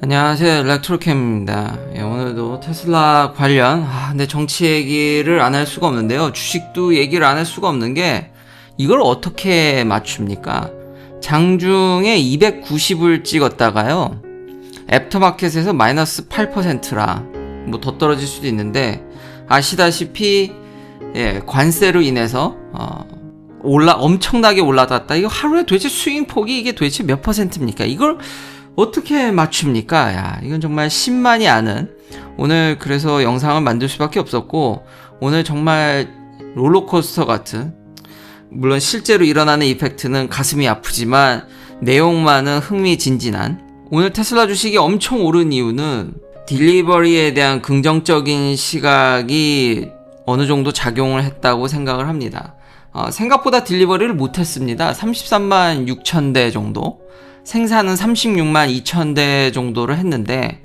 안녕하세요. 일렉트로캠입니다. 오늘도 테슬라 관련 근데 정치 얘기를 안 할 수가 없는데요. 주식도 얘기를 안 할 수가 없는 게 이걸 어떻게 맞춥니까? 장중에 290을 찍었다가요. 애프터마켓에서 마이너스 8%라 뭐 더 떨어질 수도 있는데 아시다시피 관세로 인해서 엄청나게 올라갔다. 이거 하루에 도대체 스윙 폭이 이게 도대체 몇 퍼센트입니까? 이걸 어떻게 맞춥니까? 야, 이건 정말 신만이 아는. 오늘 그래서 영상을 만들 수밖에 없었고, 오늘 정말 롤러코스터 같은, 물론 실제로 일어나는 이펙트는 가슴이 아프지만 내용만은 흥미진진한. 오늘 테슬라 주식이 엄청 오른 이유는 딜리버리에 대한 긍정적인 시각이 어느 정도 작용을 했다고 생각을 합니다. 생각보다 딜리버리를 못했습니다. 33만 6천 대 정도. 생산은 36만 2천 대 정도를 했는데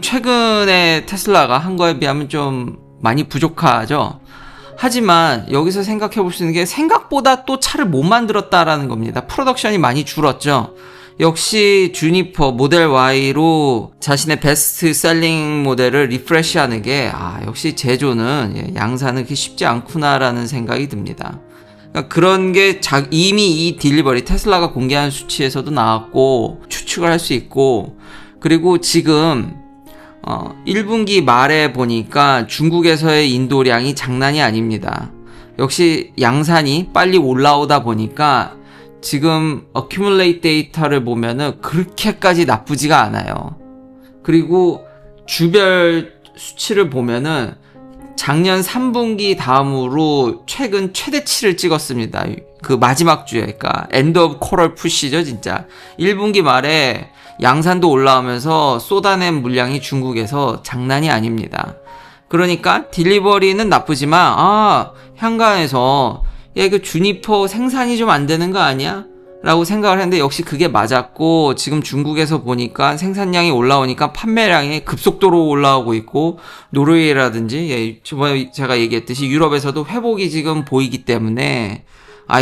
최근에 테슬라가 한 거에 비하면 좀 많이 부족하죠. 하지만 여기서 생각해 볼 수 있는 게 생각보다 또 차를 못 만들었다라는 겁니다. 프로덕션이 많이 줄었죠. 역시 주니퍼 모델 Y로 자신의 베스트 셀링 모델을 리프레시하는 게 역시 제조는 양산은 그렇게 쉽지 않구나라는 생각이 듭니다. 그러니까 그런 게 이미 이 딜리버리 테슬라가 공개한 수치에서도 나왔고 추측을 할 수 있고, 그리고 지금 1분기 말에 보니까 중국에서의 인도량이 장난이 아닙니다. 역시 양산이 빨리 올라오다 보니까 지금 어큐뮬레이트 데이터를 보면은 그렇게까지 나쁘지가 않아요. 그리고 주별 수치를 보면은 작년 3분기 다음으로 최근 최대치를 찍었습니다. 그 마지막 주에, 그러니까 엔드 오브 코럴 푸시죠, 진짜. 1분기 말에 양산도 올라오면서 쏟아낸 물량이 중국에서 장난이 아닙니다. 그러니까 딜리버리는 나쁘지만 향가에서 그 주니퍼 생산이 좀 안 되는 거 아니야? 라고 생각을 했는데 역시 그게 맞았고, 지금 중국에서 보니까 생산량이 올라오니까 판매량이 급속도로 올라오고 있고, 노르웨이라든지 저번에 제가 얘기했듯이 유럽에서도 회복이 지금 보이기 때문에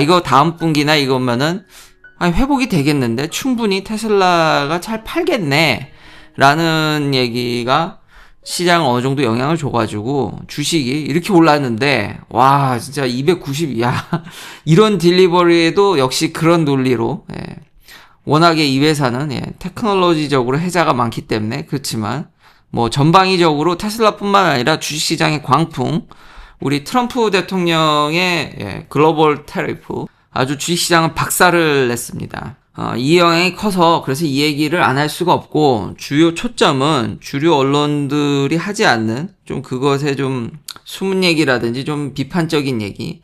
이거 다음 분기나 이거면은 회복이 되겠는데 충분히 테슬라가 잘 팔겠네 라는 얘기가 시장을 어느 정도 영향을 줘가지고 주식이 이렇게 올랐는데, 와, 진짜 290, 이런 딜리버리에도 역시 그런 논리로, 워낙에 이 회사는, 테크놀로지적으로 혜자가 많기 때문에, 그렇지만, 뭐, 전방위적으로 테슬라뿐만 아니라 주식시장의 광풍, 우리 트럼프 대통령의, 글로벌 테리프, 아주 주식시장은 박살을 냈습니다. 이 영향이 커서 그래서 이 얘기를 안 할 수가 없고, 주요 초점은 주류 언론들이 하지 않는 좀 그것에 좀 숨은 얘기라든지 좀 비판적인 얘기.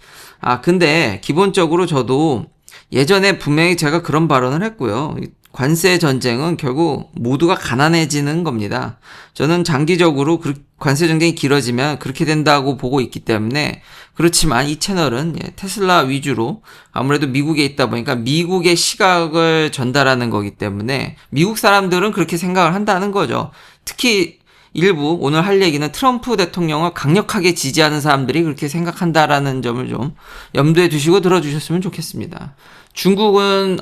근데 기본적으로 저도 예전에 분명히 제가 그런 발언을 했고요. 관세 전쟁은 결국 모두가 가난해지는 겁니다. 저는 장기적으로 관세 전쟁이 길어지면 그렇게 된다고 보고 있기 때문에, 그렇지만 이 채널은 테슬라 위주로 아무래도 미국에 있다 보니까 미국의 시각을 전달하는 거기 때문에 미국 사람들은 그렇게 생각을 한다는 거죠. 특히 일부 오늘 할 얘기는 트럼프 대통령을 강력하게 지지하는 사람들이 그렇게 생각한다라는 점을 좀 염두에 두시고 들어주셨으면 좋겠습니다. 중국은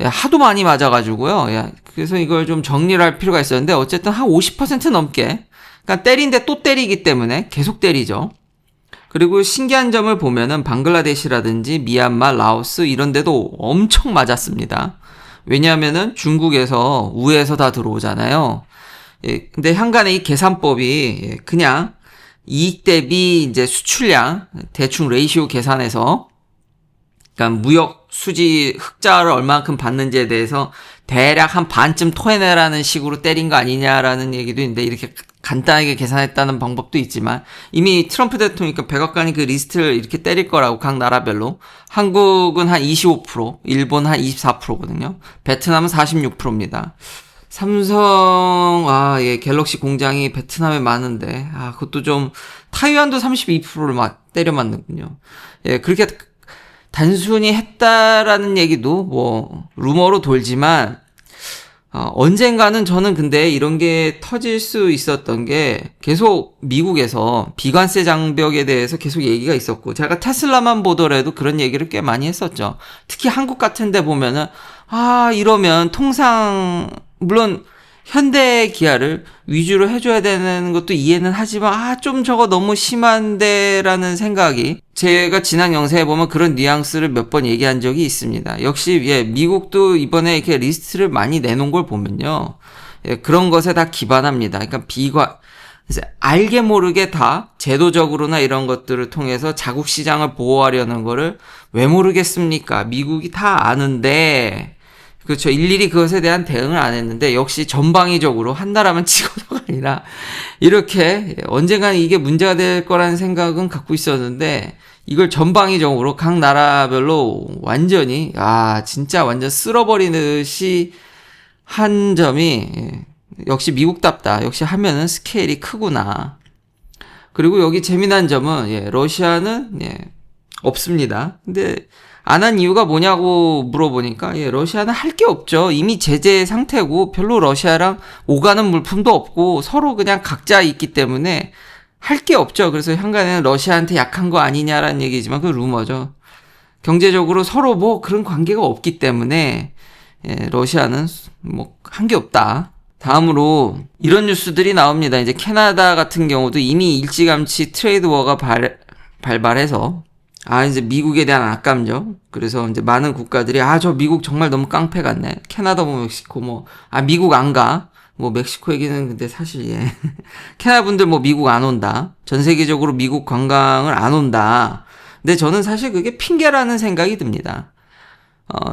하도 많이 맞아가지고요. 그래서 이걸 좀 정리를 할 필요가 있었는데, 어쨌든 한 50% 넘게, 그러니까 때린데 또 때리기 때문에 계속 때리죠. 그리고 신기한 점을 보면은 방글라데시라든지 미얀마, 라오스 이런 데도 엄청 맞았습니다. 왜냐하면은 중국에서 우에서 다 들어오잖아요. 근데 향간의 이 계산법이 그냥 이익 대비 수출량 대충 레이시오 계산해서, 그러니까 무역 수지 흑자를 얼만큼 받는지에 대해서 대략 한 반쯤 토해내라는 식으로 때린 거 아니냐라는 얘기도 있는데, 이렇게 간단하게 계산했다는 방법도 있지만, 이미 트럼프 대통령이 백악관이 그 리스트를 이렇게 때릴 거라고 각 나라별로. 한국은 한 25%, 일본 한 24%거든요. 베트남은 46%입니다. 삼성, 갤럭시 공장이 베트남에 많은데, 그것도 좀, 타이완도 32%를 때려 맞는군요. 그렇게 단순히 했다라는 얘기도 뭐, 루머로 돌지만, 언젠가는 저는 근데 이런 게 터질 수 있었던 게, 계속 미국에서 비관세 장벽에 대해서 계속 얘기가 있었고, 제가 테슬라만 보더라도 그런 얘기를 꽤 많이 했었죠. 특히 한국 같은 데 보면은 이러면 통상 물론 현대 기아를 위주로 해줘야 되는 것도 이해는 하지만 좀 저거 너무 심한데라는 생각이, 제가 지난 영상에 보면 그런 뉘앙스를 몇 번 얘기한 적이 있습니다. 역시 미국도 이번에 이렇게 리스트를 많이 내놓은 걸 보면요, 그런 것에 다 기반합니다. 그러니까 알게 모르게 다 제도적으로나 이런 것들을 통해서 자국 시장을 보호하려는 거를 왜 모르겠습니까? 미국이 다 아는데, 그렇죠. 일일이 그것에 대한 대응을 안 했는데, 역시 전방위적으로 한 나라만 치고서가 아니라 이렇게 언젠가는 이게 문제가 될 거라는 생각은 갖고 있었는데, 이걸 전방위적으로 각 나라별로 완전히 진짜 완전 쓸어버리듯이 한 점이 역시 미국답다. 역시 하면은 스케일이 크구나. 그리고 여기 재미난 점은 러시아는 없습니다. 근데 안 한 이유가 뭐냐고 물어보니까 러시아는 할 게 없죠. 이미 제재 상태고 별로 러시아랑 오가는 물품도 없고 서로 그냥 각자 있기 때문에 할 게 없죠. 그래서 현관에는 러시아한테 약한 거 아니냐라는 얘기지만 그 루머죠. 경제적으로 서로 뭐 그런 관계가 없기 때문에 러시아는 뭐 한 게 없다. 다음으로 이런 뉴스들이 나옵니다. 이제 캐나다 같은 경우도 이미 일찌감치 트레이드 워가 발발해서 이제 미국에 대한 악감정. 그래서 이제 많은 국가들이 저 미국 정말 너무 깡패 같네. 캐나다 뭐 멕시코 미국 안 가. 멕시코 얘기는 근데 사실 캐나다 분들 미국 안 온다. 전 세계적으로 미국 관광을 안 온다. 근데 저는 사실 그게 핑계라는 생각이 듭니다.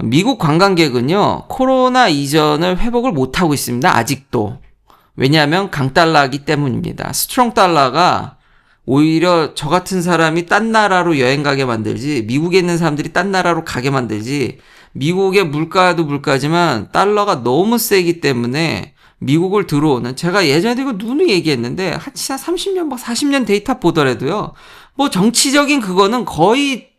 미국 관광객은요, 코로나 이전을 회복을 못하고 있습니다. 아직도. 왜냐하면 강달러이기 때문입니다. 스트롱 달러가 오히려 저 같은 사람이 딴 나라로 여행 가게 만들지, 미국에 있는 사람들이 딴 나라로 가게 만들지, 미국의 물가도 물가지만 달러가 너무 세기 때문에 미국을 들어오는, 제가 예전에 이거 누누이 얘기했는데, 한 30년, 40년 데이터 보더라도요, 정치적인 그거는 거의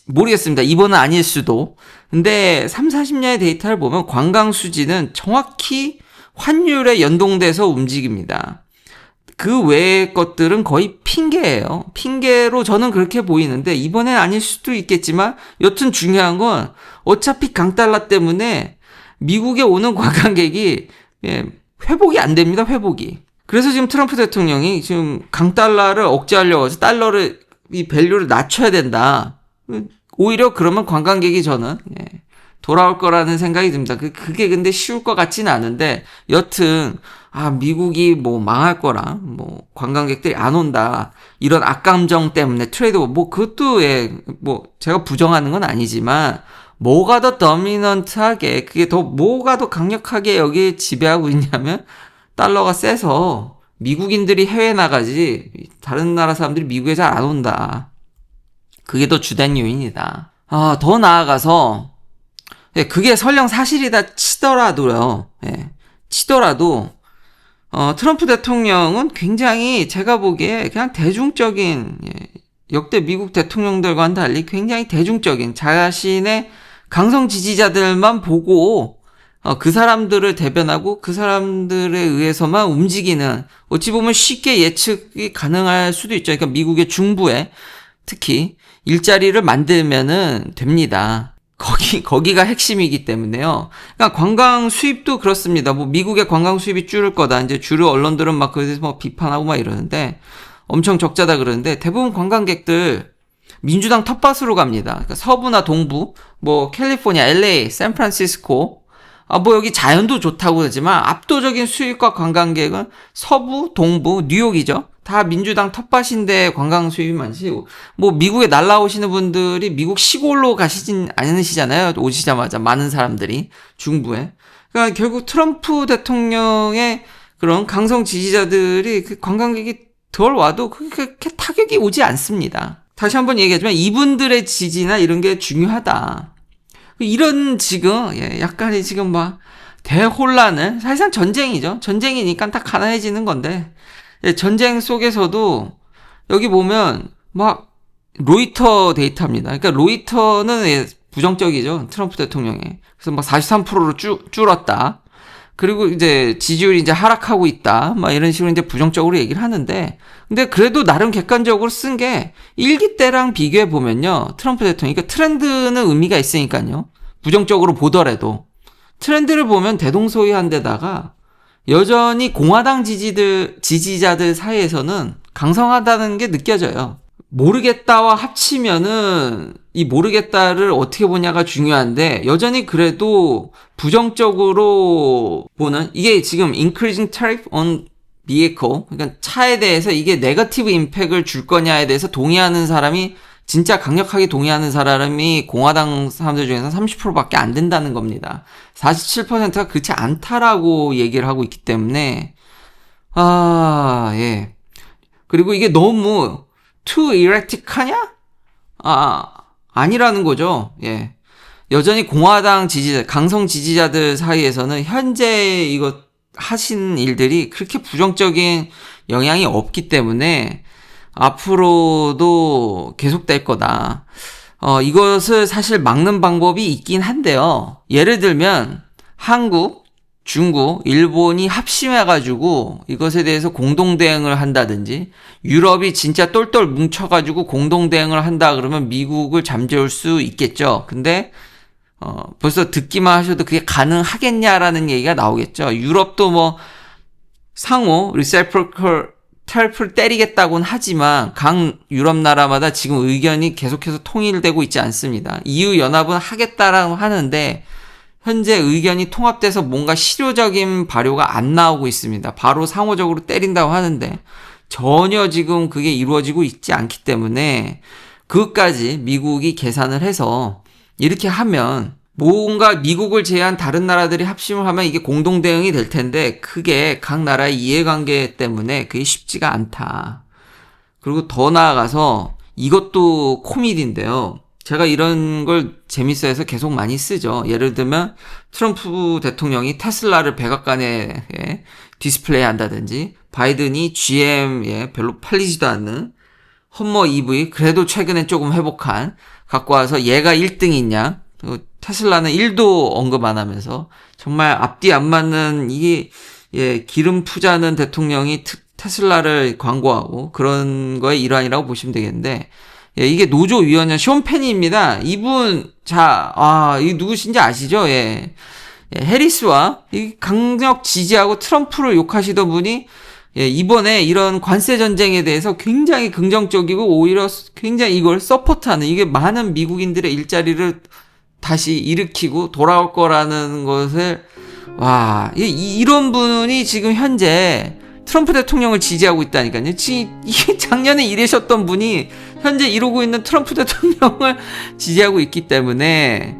모르겠습니다. 이번은 아닐 수도. 근데 3, 40년의 데이터를 보면 관광 수지는 정확히 환율에 연동돼서 움직입니다. 그 외의 것들은 거의 핑계예요. 핑계로 저는 그렇게 보이는데, 이번엔 아닐 수도 있겠지만 여튼 중요한 건 어차피 강달러 때문에 미국에 오는 관광객이 회복이 안 됩니다. 회복이. 그래서 지금 트럼프 대통령이 지금 강달러를 억제하려고 해서 달러를 이 밸류를 낮춰야 된다. 오히려 그러면 관광객이 저는 돌아올 거라는 생각이 듭니다. 그게 근데 쉬울 것 같지는 않은데, 여튼 미국이 망할 거라, 관광객들이 안 온다, 이런 악감정 때문에 트레이드 그것도 제가 부정하는 건 아니지만, 뭐가 더 더미넌트하게, 그게 뭐가 더 강력하게 여기에 지배하고 있냐면 달러가 세서 미국인들이 해외에 나가지 다른 나라 사람들이 미국에 잘 안 온다. 그게 더 주된 요인이다. 더 나아가서 그게 설령 사실이다 치더라도요. 치더라도 트럼프 대통령은 굉장히 제가 보기에 그냥 대중적인, 역대 미국 대통령들과는 달리 굉장히 대중적인, 자신의 강성 지지자들만 보고 그 사람들을 대변하고 그 사람들에 의해서만 움직이는, 어찌 보면 쉽게 예측이 가능할 수도 있죠. 그러니까 미국의 중부에 특히 일자리를 만들면은 됩니다. 거기가 핵심이기 때문에요. 그러니까 관광 수입도 그렇습니다. 미국의 관광 수입이 줄을 거다. 이제 주류 언론들은 그래서 비판하고 이러는데, 엄청 적자다 그러는데, 대부분 관광객들 민주당 텃밭으로 갑니다. 그러니까 서부나 동부, 캘리포니아, LA, 샌프란시스코, 여기 자연도 좋다고 그러지만 압도적인 수입과 관광객은 서부, 동부, 뉴욕이죠. 다 민주당 텃밭인데 관광 수입이 많지. 미국에 날라오시는 분들이 미국 시골로 가시진 않으시잖아요. 오시자마자 많은 사람들이 중부에. 그러니까 결국 트럼프 대통령의 그런 강성 지지자들이 관광객이 덜 와도 그렇게 타격이 오지 않습니다. 다시 한번 얘기하지만 이분들의 지지나 이런 게 중요하다. 이런 지금 약간의 지금 대혼란을, 사실상 전쟁이죠. 전쟁이니까 다 가난해지는 건데, 전쟁 속에서도 여기 보면 로이터 데이터입니다. 그러니까 로이터는 부정적이죠. 트럼프 대통령이. 그래서 43%로 줄었다. 그리고 이제 지지율이 이제 하락하고 있다. 이런 식으로 이제 부정적으로 얘기를 하는데, 근데 그래도 나름 객관적으로 쓴 게 1기 때랑 비교해 보면요, 트럼프 대통령, 그러니까 트렌드는 의미가 있으니까요. 부정적으로 보더라도 트렌드를 보면 대동소이한데다가 여전히 공화당 지지자들 사이에서는 강성하다는 게 느껴져요. 모르겠다와 합치면은 이 모르겠다를 어떻게 보냐가 중요한데 여전히 그래도 부정적으로 보는 이게 지금 increasing tariff on vehicle 그러니까 차에 대해서 이게 네거티브 임팩을 줄 거냐에 대해서 동의하는 사람이 진짜 강력하게 동의하는 사람이 공화당 사람들 중에서 30%밖에 안 된다는 겁니다. 47%가 그렇지 않다라고 얘기를 하고 있기 때문에 예. 그리고 이게 너무 too erratic하냐? 아니라는 거죠. 예. 여전히 공화당 강성 지지자들 사이에서는 현재 이거 하신 일들이 그렇게 부정적인 영향이 없기 때문에 앞으로도 계속될 거다. 이것을 사실 막는 방법이 있긴 한데요. 예를 들면 한국, 중국, 일본이 합심해가지고 이것에 대해서 공동대응을 한다든지 유럽이 진짜 똘똘 뭉쳐가지고 공동대응을 한다 그러면 미국을 잠재울 수 있겠죠. 근데 벌써 듣기만 하셔도 그게 가능하겠냐라는 얘기가 나오겠죠. 유럽도 뭐 상호 리세프컬 트럼프를 때리겠다고는 하지만 각 유럽 나라마다 지금 의견이 계속해서 통일되고 있지 않습니다. EU 연합은 하겠다라고 하는데 현재 의견이 통합돼서 뭔가 실효적인 발효가 안 나오고 있습니다. 바로 상호적으로 때린다고 하는데 전혀 지금 그게 이루어지고 있지 않기 때문에 그것까지 미국이 계산을 해서 이렇게 하면 뭔가 미국을 제외한 다른 나라들이 합심을 하면 이게 공동대응이 될 텐데 그게 각 나라의 이해관계 때문에 그게 쉽지가 않다. 그리고 더 나아가서 이것도 코미디인데요. 제가 이런 걸 재밌어해서 계속 많이 쓰죠. 예를 들면 트럼프 대통령이 테슬라를 백악관에 디스플레이 한다든지 바이든이 GM에 별로 팔리지도 않는 험머 EV 그래도 최근에 조금 회복한 갖고 와서 얘가 1등이냐 테슬라는 1도 언급 안 하면서 정말 앞뒤 안 맞는 이게 기름 푸자는 대통령이 테슬라를 광고하고 그런 거의 일환이라고 보시면 되겠는데 이게 노조위원장 숀 페니입니다. 이분 이 누구신지 아시죠? 해리스와 이 강력 지지하고 트럼프를 욕하시던 분이 이번에 이런 관세 전쟁에 대해서 굉장히 긍정적이고 오히려 굉장히 이걸 서포트하는 이게 많은 미국인들의 일자리를 다시 일으키고 돌아올 거라는 것을 이런 분이 지금 현재 트럼프 대통령을 지지하고 있다니까요. 이게 작년에 이러셨던 분이 현재 이러고 있는 트럼프 대통령을 지지하고 있기 때문에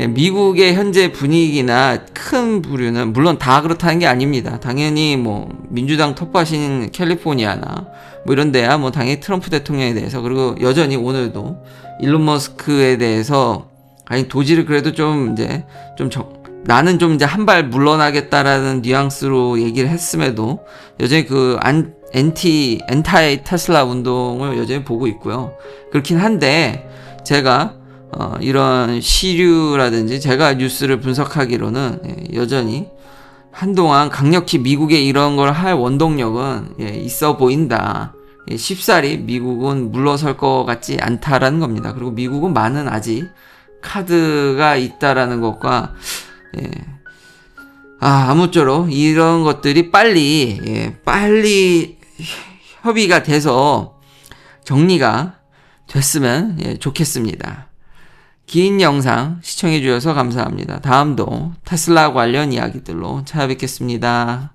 미국의 현재 분위기나 큰 부류는 물론 다 그렇다는 게 아닙니다. 당연히 뭐 민주당 텃밭인 캘리포니아나 뭐 이런 데야 뭐 당연히 트럼프 대통령에 대해서 그리고 여전히 오늘도 일론 머스크에 대해서 도지를 그래도 나는 좀 이제 한 발 물러나겠다라는 뉘앙스로 얘기를 했음에도 여전히 엔타이 테슬라 운동을 여전히 보고 있고요. 그렇긴 한데 제가 이런 시류라든지 제가 뉴스를 분석하기로는 여전히 한동안 강력히 미국의 이런 걸 할 원동력은 있어 보인다. 쉽사리 미국은 물러설 것 같지 않다라는 겁니다. 그리고 미국은 많은 아직 카드가 있다라는 것과 아무쪼록 이런 것들이 빨리 협의가 돼서 정리가 됐으면 좋겠습니다. 긴 영상 시청해 주셔서 감사합니다. 다음도 테슬라 관련 이야기들로 찾아뵙겠습니다.